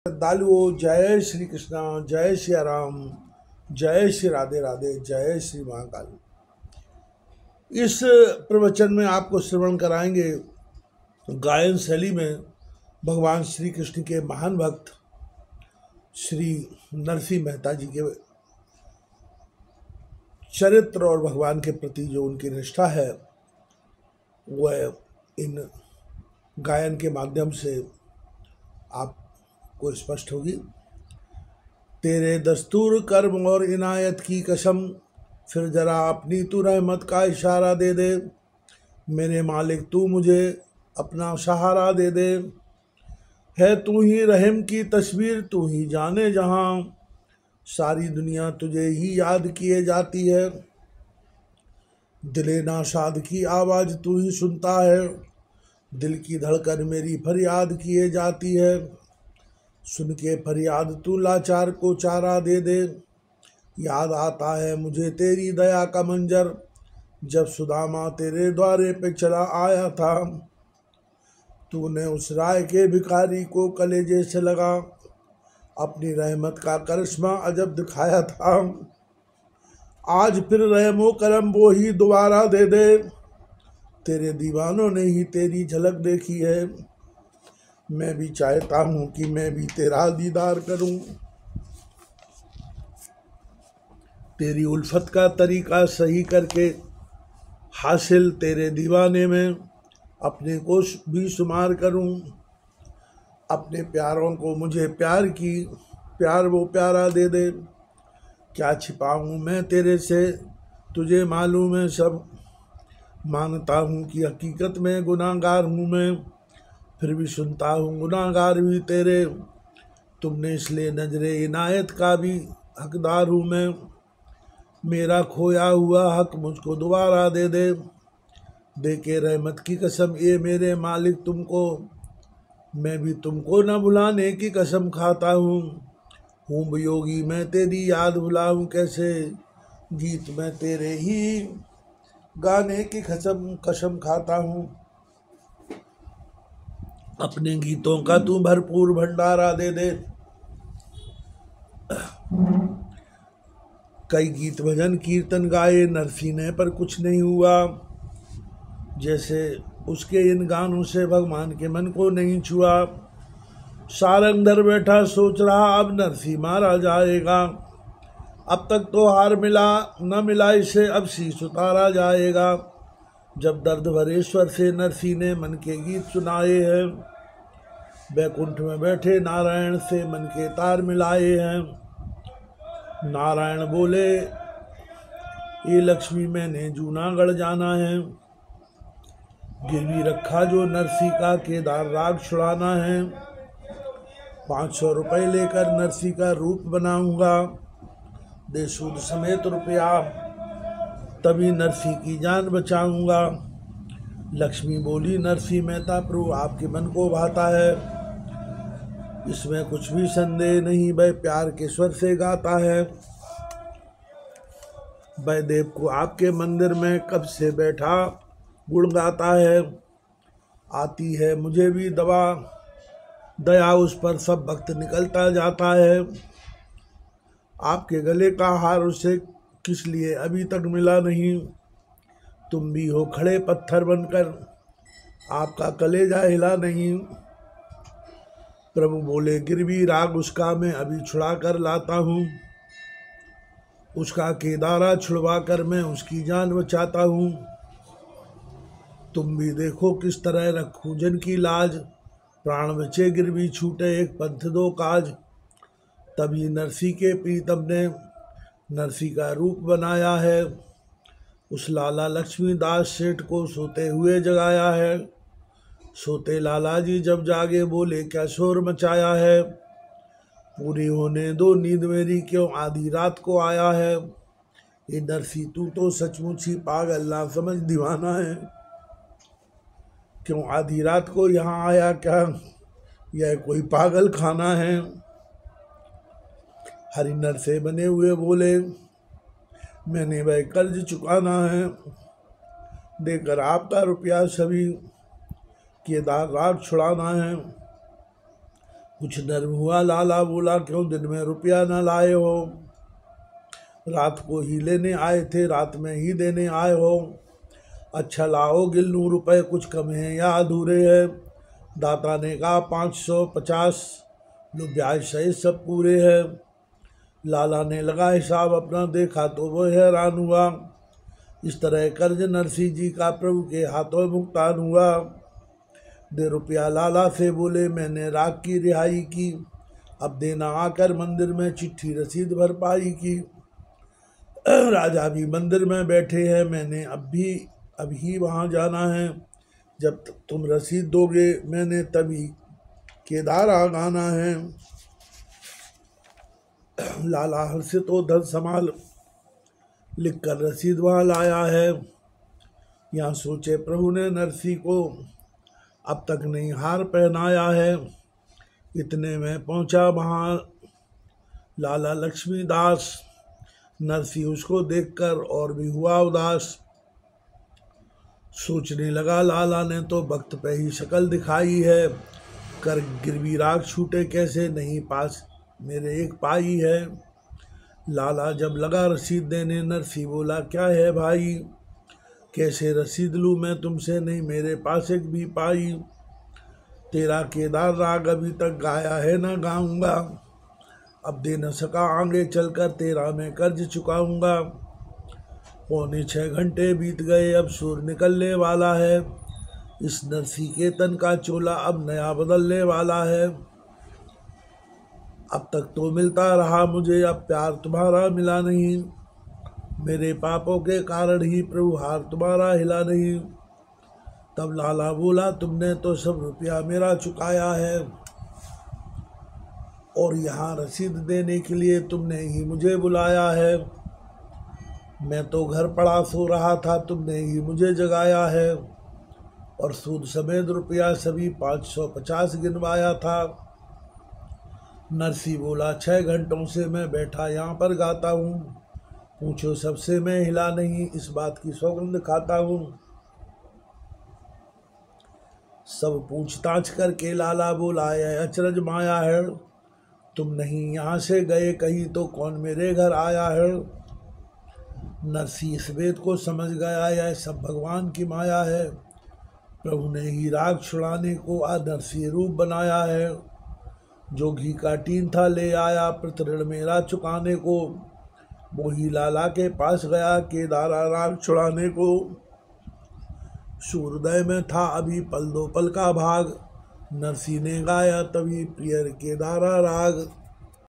श्रद्धालुओं, जय श्री कृष्णा, जय श्री राम, जय श्री राधे राधे, जय श्री महाकाल। इस प्रवचन में आपको श्रवण कराएंगे गायन शैली में भगवान श्री कृष्ण के महान भक्त श्री नरसिंह मेहता जी के चरित्र और भगवान के प्रति जो उनकी निष्ठा है वह इन गायन के माध्यम से आपको स्पष्ट होगी। तेरे दस्तूर कर्म और इनायत की कसम, फिर जरा अपनी तू रहमत का इशारा दे दे। मेरे मालिक तू मुझे अपना सहारा दे दे। है तू ही रहम की तस्वीर, तू ही जाने जहां, सारी दुनिया तुझे ही याद किए जाती है। दिले नाशाद की आवाज़ तू ही सुनता है, दिल की धड़कन मेरी फरियाद किए जाती है। सुन के फरियाद तू लाचार को चारा दे दे। याद आता है मुझे तेरी दया का मंजर, जब सुदामा तेरे द्वारे पे चला आया था। तूने उस राय के भिखारी को कलेजे से लगा, अपनी रहमत का करिश्मा अजब दिखाया था। आज फिर रहमो करम वो ही दोबारा दे दे, तेरे दीवानों ने ही तेरी झलक देखी है। मैं भी चाहता हूँ कि मैं भी तेरा दीदार करूँ। तेरी उल्फत का तरीका सही करके हासिल तेरे दीवाने में अपने को भी शुमार करूँ। अपने प्यारों को मुझे प्यार वो प्यारा दे दे। क्या छिपाऊँ मैं तेरे से, तुझे मालूम है सब। मानता हूँ कि हकीकत में गुनाहगार हूँ मैं, फिर भी सुनता हूँ गुनाहगार भी तेरे। तुमने इसलिए नजरे इनायत का भी हकदार हूँ मैं। मेरा खोया हुआ हक मुझको दोबारा दे दे। दे के रहमत की कसम ये मेरे मालिक तुमको, मैं भी तुमको न भुलाने की कसम खाता हूँ वियोगी मैं तेरी याद भुलाऊँ कैसे। गीत मैं तेरे ही गाने की कसम खाता हूँ। अपने गीतों का तू भरपूर भंडारा दे दे। कई गीत भजन कीर्तन गाए नरसिंह ने, पर कुछ नहीं हुआ। जैसे उसके इन गानों से भगवान के मन को नहीं छुआ। सारंग धर बैठा सोच रहा अब नरसिंह मारा जाएगा। अब तक तो हार मिला न मिला इसे, अब शीश उतारा जाएगा। जब दर्द भरे स्वर से नरसिंह ने मन के गीत सुनाए हैं, बैकुंठ में बैठे नारायण से मन के तार मिलाए हैं। नारायण बोले ये लक्ष्मी मैंने जूनागढ़ जाना है। गिरवी रखा जो नरसिंह का केदार राग छुड़ाना है। 500 रुपये लेकर नरसिंह का रूप बनाऊंगा, दे सूद समेत रुपया, तभी नरसिंह की जान बचाऊंगा। लक्ष्मी बोली नरसिंह मेहता प्रभु आपके मन को भाता है, इसमें कुछ भी संदेह नहीं, वह प्यार के स्वर से गाता है। वह देव को आपके मंदिर में कब से बैठा गुण गाता है। आती है मुझे भी दया उस पर सब वक्त निकलता जाता है। आपके गले का हार उसे किस लिए अभी तक मिला नहीं। तुम भी हो खड़े पत्थर बनकर, आपका कलेजा हिला नहीं। प्रभु बोले गिरवी राग उसका मैं अभी छुड़ा कर लाता हूँ। उसका केदारा छुड़वा कर मैं उसकी जान बचाता हूँ। तुम भी देखो किस तरह रखूं जन की लाज, प्राण बचे गिरवी छूटे एक पंथ दो काज। तभी नरसिंह के प्रीतम ने नरसिंह का रूप बनाया है। उस लाला लक्ष्मीदास सेठ को सोते हुए जगाया है। सोते लाला जी जब जागे बोले क्या शोर मचाया है। पूरी होने दो नींद मेरी, क्यों आधी रात को आया है। ये नरसिंह तू तो सचमुच ही पागल ना समझ दीवाना है। क्यों आधी रात को यहाँ आया, क्या यह कोई पागल खाना है। हरिनर से बने हुए बोले मैंने वह कर्ज चुकाना है, देकर आपका रुपया सभी केदार राग छुड़ाना है। कुछ नर्म हुआ। लाला बोला, क्यों दिन में रुपया न लाए हो? रात को ही लेने आए थे, रात में ही देने आए हो। अच्छा लाओ, गिन लूँ रुपए कुछ कम हैं या अधूरे हैं? दाता ने कहा 550। लो ब्याज सहित सब पूरे हैं। लाला ने लगा हिसाब अपना, देखा तो वो हैरान हुआ। इस तरह कर्ज नरसिंह जी का प्रभु के हाथों भुगतान हुआ। दे रुपया। लाला से बोले, मैंने राग की रिहाई की, अब देना आकर मंदिर में चिट्ठी रसीद भरपाई की। राजा भी मंदिर में बैठे हैं, मैंने अभी वहाँ जाना है। जब तुम रसीद दोगे मैंने तभी केदार आना है। लाला हर्षित तो धन संभाल लिखकर रसीद वहाँ लाया है। यहाँ सोचे, प्रभु ने नरसिंह को अब तक नहीं हार पहनाया है। इतने में पहुँचा वहाँ लाला लक्ष्मीदास। नरसिंह उसको देखकर और भी हुआ उदास। सोचने लगा, लाला ने तो वक्त पे ही शक्ल दिखाई है, कर गिरवी राग छूटे कैसे, नहीं पास मेरे एक पाई है। लाला जब लगा रसीद देने, नरसिंह बोला, क्या है भाई, कैसे रसीद लूँ मैं तुमसे, नहीं मेरे पास एक भी पाई। तेरा केदार राग अभी तक गाया है ना गाऊंगा, अब दे न सका आगे चलकर तेरा मैं कर्ज चुकाऊंगा। 6:45 घंटे बीत गए, अब सूर्य निकलने वाला है। इस नरसिंह के तन का चोला अब नया बदलने वाला है। अब तक तो मिलता रहा मुझे, अब प्यार तुम्हारा मिला नहीं। मेरे पापों के कारण ही प्रभु हार तुम्हारा हिला नहीं। तब लाला बोला, तुमने तो सब रुपया मेरा चुकाया है, और यहाँ रसीद देने के लिए तुमने ही मुझे बुलाया है। मैं तो घर पड़ा सो रहा था, तुमने ही मुझे जगाया है, और सूद समेत रुपया सभी 550 गिनवाया था। नरसिंह बोला, 6 घंटों से मैं बैठा यहाँ पर गाता हूँ, पूछो सबसे मैं हिला नहीं, इस बात की सौगंध खाता हूँ। सब पूछताछ करके लाला बोला, यह अचरज माया है, तुम नहीं यहाँ से गए कहीं तो कौन मेरे घर आया है। नरसिंह इस वेद को समझ गया, यह सब भगवान की माया है, प्रभु ने ही राग छुड़ाने को आ नरसिंह रूप बनाया है। जो घी का टीन था ले आया प्रतिऋण मेरा चुकाने को, वो ही लाला के पास गया केदारा राग छुड़ाने को। सूर्योदय में था अभी पल दो पल का भाग, नरसिंह ने गाया तभी प्रिय केदारा राग।